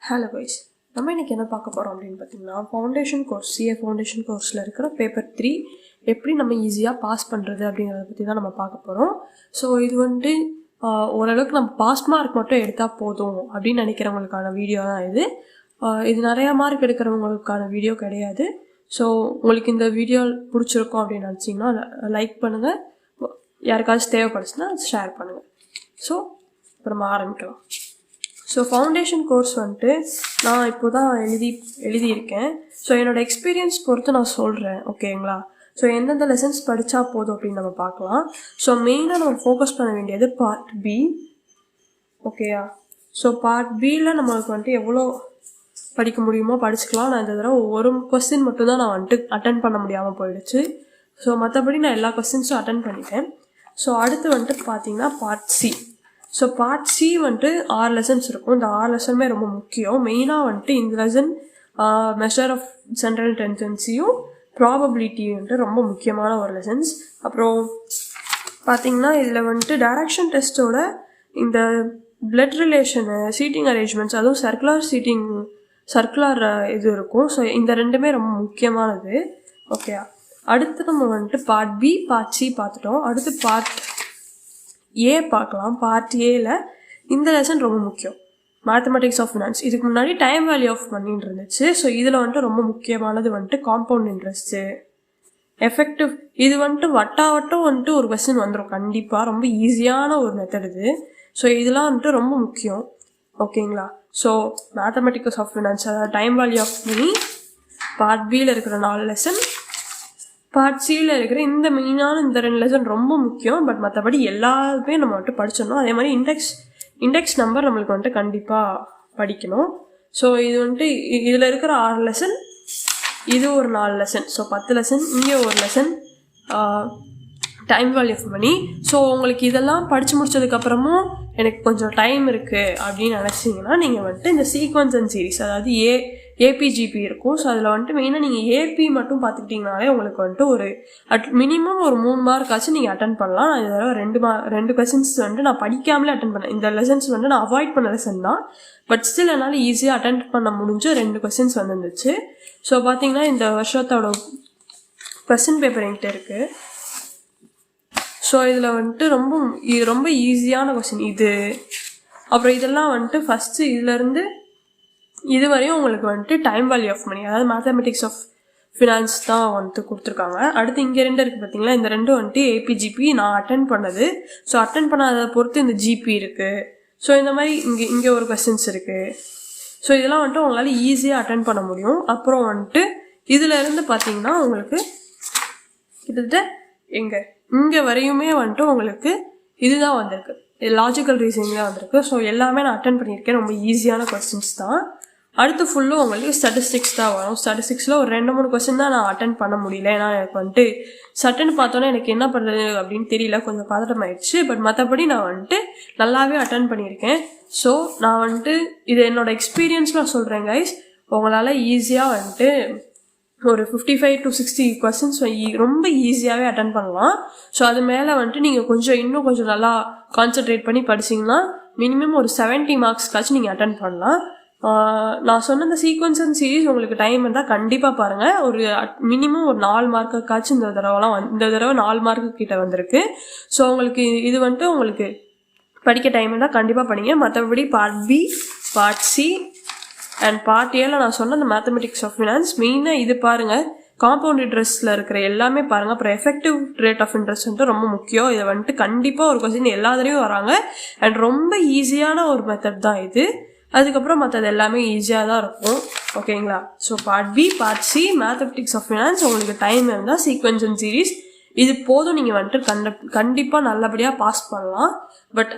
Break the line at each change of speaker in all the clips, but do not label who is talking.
Hello guys, நம்ம இன்றைக்கி என்ன பார்க்க போகிறோம் அப்படின்னு பார்த்தீங்கன்னா, ஃபவுண்டேஷன் கோர்ஸ் சிஏ ஃபவுண்டேஷன் கோர்ஸில் இருக்கிற பேப்பர் 3 எப்படி நம்ம ஈஸியாக பாஸ் பண்ணுறது அப்படிங்கிறத பற்றி தான் நம்ம பார்க்க போகிறோம். ஸோ இது வந்துட்டு ஓரளவுக்கு நம்ம பாஸ் மார்க் மட்டும் எடுத்தால் போதும் அப்படின்னு நினைக்கிறவங்களுக்கான வீடியோ தான் இது. இது நிறையா மார்க் எடுக்கிறவங்களுக்கான வீடியோ கிடையாது. ஸோ உங்களுக்கு இந்த வீடியோ பிடிச்சிருக்கும் அப்படின்னு நினச்சிங்கன்னா லைக் பண்ணுங்கள், யாருக்காச்சும் தேவைப்படுச்சுன்னா ஷேர் பண்ணுங்கள். ஸோ இப்போ நம்ம ஆரம்பிக்கலாம். ஸோ ஃபவுண்டேஷன் கோர்ஸ் வந்துட்டு நான் இப்போ தான் எழுதியிருக்கேன். ஸோ என்னோடய எக்ஸ்பீரியன்ஸ் பொறுத்து நான் சொல்கிறேன், ஓகேங்களா? ஸோ எந்தெந்த லெசன்ஸ் படித்தா போதும் அப்படின்னு நம்ம பார்க்கலாம். ஸோ மெயினாக நம்ம ஃபோக்கஸ் பண்ண வேண்டியது பார்ட் பி, ஓகேயா? ஸோ பார்ட் பியில் நம்மளுக்கு வந்துட்டு எவ்வளோ படிக்க முடியுமோ படிச்சுக்கலாம். நான் இந்த தடவை ஒரு கொஸ்டின் மட்டும்தான் நான் வந்துட்டு அட்டன் பண்ண முடியாமல் போயிடுச்சு. ஸோ மற்றபடி நான் எல்லா கொஸ்டின்ஸும் அட்டன் பண்ணிட்டேன். ஸோ அடுத்து வந்துட்டு பார்த்தீங்கன்னா part C. So part C வந்துட்டு 6 லெசன்ஸ் இருக்கும். இந்த 6 லெசனுமே ரொம்ப முக்கியம். மெயினாக வந்துட்டு இந்த லெசன் மெஷர் ஆஃப் சென்ட்ரல் டெண்டன்சியும் ப்ராபபிலிட்டியும் வந்துட்டு ரொம்ப முக்கியமான ஒரு லெசன்ஸ். அப்புறம் பார்த்தீங்கன்னா இதில் வந்துட்டு டைரக்ஷன் டெஸ்ட்டோட இந்த பிளட் ரிலேஷனு, சீட்டிங் அரேஞ்ச்மெண்ட்ஸ், அதுவும் சர்க்குலர் இது இருக்கும். ஸோ இந்த ரெண்டுமே ரொம்ப முக்கியமானது, ஓகே. அடுத்து நம்ம வந்துட்டு பார்ட் பி, பார்ட் சி பார்த்துட்டோம். அடுத்து பார்ட் ஏ பார்க்கலாம். பார்ட் ஏல இந்த லெசன் ரொம்ப முக்கியம், மேத்தமெட்டிக்ஸ் ஆஃப் ஃபினான்ஸ். இதுக்கு முன்னாடி டைம் வேல்யூ ஆஃப் மணின்னு இருந்துச்சு. ஸோ இதில் வந்துட்டு ரொம்ப முக்கியமானது வந்துட்டு காம்பவுண்ட் இன்ட்ரெஸ்ட்டு, எஃபெக்டிவ். இது வந்துட்டு வட்டம் வந்துட்டு ஒரு கொஸ்டின் வந்துடும் கண்டிப்பாக. ரொம்ப ஈஸியான ஒரு மெத்தட் இது. ஸோ இதெல்லாம் வந்துட்டு ரொம்ப முக்கியம், ஓகேங்களா? ஸோ மேத்தமெட்டிக்ஸ் ஆஃப் ஃபினான்ஸ், அதாவது time value of money part பியில் இருக்கிற 4 லெசன், பார்ட் சியில் இருக்கிற இந்த மெயினான இந்த 2 லெசன் ரொம்ப முக்கியம். பட் மற்றபடி எல்லாருமே நம்ம வந்துட்டு படிச்சிடணும். அதே மாதிரி இண்டெக்ஸ் நம்பர் நம்மளுக்கு வந்துட்டு கண்டிப்பாக படிக்கணும். ஸோ இது வந்துட்டு இதில் இருக்கிற 6 லெசன், இது ஒரு 4 லெசன். ஸோ 10 லெசன், இங்கே ஒரு lesson time value of money. So உங்களுக்கு இதெல்லாம் படித்து முடிச்சதுக்கப்புறமும் எனக்கு கொஞ்சம் டைம் இருக்குது அப்படின்னு நினச்சிங்கன்னா நீங்கள் வந்துட்டு இந்த சீக்வன்ஸ் அண்ட் சீரீஸ், அதாவது ஏபிஜிபி இருக்கும். ஸோ அதில் வந்துட்டு மெயினாக நீங்கள் ஏபி மட்டும் பார்த்துக்கிட்டிங்கனாலே உங்களுக்கு வந்துட்டு ஒரு மினிமம் ஒரு 3 மார்க் ஆச்சு நீங்கள் அட்டன் பண்ணலாம். நான் இதில் 2 கொஸ்டின்ஸ் வந்துட்டு நான் படிக்காமலே அட்டன் பண்ணேன். இந்த லெசன்ஸ் வந்துட்டு நான் அவாய்ட் பண்ண லெசன் தான். பட் ஸ்டில் என்னால் ஈஸியாக அட்டன் பண்ண முடிஞ்சு 2 கொஸ்டின்ஸ் வந்துருந்துச்சு. ஸோ பார்த்தீங்கன்னா இந்த வருஷத்தோட கொஸ்டின் பேப்பர் என்கிட்ட இருக்குது. ஸோ இதில் வந்துட்டு ரொம்ப ஈஸியான கொஸ்டின் இது. அப்புறம் இதெல்லாம் வந்துட்டு ஃபஸ்ட்டு இதுலேருந்து இது வரையும் உங்களுக்கு வந்துட்டு டைம் வேல்யூ ஆஃப் மணி, அதாவது மேத்தமெட்டிக்ஸ் ஆஃப் ஃபினான்ஸ் தான் வந்துட்டு கொடுத்துருக்காங்க. அடுத்து இங்கே 2 இருக்குது பார்த்தீங்களா, இந்த 2 வந்துட்டு ஏபிஜிபி நான் அட்டன் பண்ணது. ஸோ அட்டன் பண்ணாத பொறுத்து இந்த ஜிபி இருக்குது. ஸோ இந்த மாதிரி இங்கே ஒரு கொஸ்டின்ஸ் இருக்குது. ஸோ இதெல்லாம் வந்துட்டு உங்களால் ஈஸியாக அட்டன் பண்ண முடியும். அப்புறம் வந்துட்டு இதில் இருந்து பார்த்தீங்கன்னா உங்களுக்கு கிட்டத்தட்ட இங்கே வரையுமே வந்துட்டு உங்களுக்கு இதுதான் வந்திருக்கு, லாஜிக்கல் ரீசனிங் தான் வந்திருக்கு. ஸோ எல்லாமே நான் அட்டன் பண்ணியிருக்கேன். ரொம்ப ஈஸியான கொஸ்டின்ஸ் தான். அடுத்து ஃபுல்லும் உங்களுக்கு ஸ்டாட்டிஸ்டிக்ஸ் தான் வரும். ஸ்டாட்டிஸ்டிக்ஸில் ஒரு 2-3 கொஸ்டின் தான் நான் அட்டன் பண்ண முடியல. ஏன்னா எனக்கு வந்துட்டு சட்டுன்னு பார்த்தோன்னே எனக்கு என்ன பண்ணுறது அப்படின்னு தெரியல, கொஞ்சம் பதட்டம் ஆயிடுச்சு. பட் மற்றபடி நான் வந்துட்டு நல்லாவே அட்டன் பண்ணியிருக்கேன். ஸோ நான் வந்துட்டு இது என்னோடய எக்ஸ்பீரியன்ஸில் சொல்கிறேன் கைஸ். உங்களால் ஈஸியாக வந்துட்டு ஒரு 55 to 60 கொஸ்டின்ஸ் ரொம்ப ஈஸியாகவே அட்டன் பண்ணலாம். ஸோ அது மேலே வந்துட்டு நீங்கள் இன்னும் கொஞ்சம் நல்லா கான்சென்ட்ரேட் பண்ணி படிச்சிங்கன்னா மினிமம் ஒரு 70 மார்க்ஸ்க்காச்சும் நீங்கள் அட்டன் பண்ணலாம். நான் சொன்ன இந்த சீக்வன்ஸ் அண்ட் சீரீஸ் உங்களுக்கு டைம் இருந்தால் கண்டிப்பாக பாருங்கள். ஒரு மினிமம் ஒரு 4 மார்க்குக்காச்சும் இந்த தடவை 4 மார்க்கு கிட்ட வந்திருக்கு. ஸோ உங்களுக்கு இது வந்துட்டு உங்களுக்கு படிக்க டைம் இருந்தால் கண்டிப்பாக படிங்க. மற்றபடி part B, part C and part ஏல நான் சொன்ன இந்த மேத்தமெட்டிக்ஸ் ஆஃப் ஃபினான்ஸ் மெயினாக இது பாருங்கள். காம்பவுண்ட் இன்ட்ரெஸ்ட்டில் இருக்கிற எல்லாமே பாருங்கள். அப்புறம் எஃபெக்டிவ் ரேட் ஆஃப் இன்ட்ரெஸ்ட் வந்துட்டு ரொம்ப முக்கியம். இதை வந்துட்டு கண்டிப்பாக ஒரு கொஸ்டின் எல்லாத்துலேயும் வராங்க. அண்ட் ரொம்ப ஈஸியான ஒரு மெத்தட் தான் இது. அதுக்கப்புறம் மற்றது எல்லாமே ஈஸியாக தான் இருக்கும், ஓகேங்களா? So part B, part C, mathematics of finance உங்களுக்கு டைம் இருந்தால் சீக்வன்ஸ் அண்ட் சீரீஸ் இது போதும். நீங்கள் வந்துட்டு கண்டிப்பாக நல்லபடியாக பாஸ் பண்ணலாம். பட்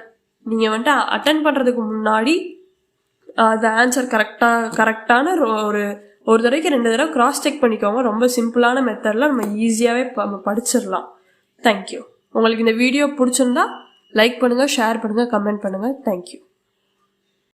நீங்கள் வந்துட்டு அட்டன் பண்ணுறதுக்கு முன்னாடி அந்த ஆன்சர் கரெக்டான ஒரு தடவைக்கு 2 தடவை கிராஸ் செக் பண்ணிக்கோங்க. ரொம்ப சிம்பிளான மெத்தடில் நம்ம ஈஸியாகவே படிச்சிடலாம். தேங்க்யூ. உங்களுக்கு இந்த வீடியோ பிடிச்சிருந்தா லைக் பண்ணுங்கள், ஷேர் பண்ணுங்கள், கமெண்ட் பண்ணுங்கள். தேங்க்யூ.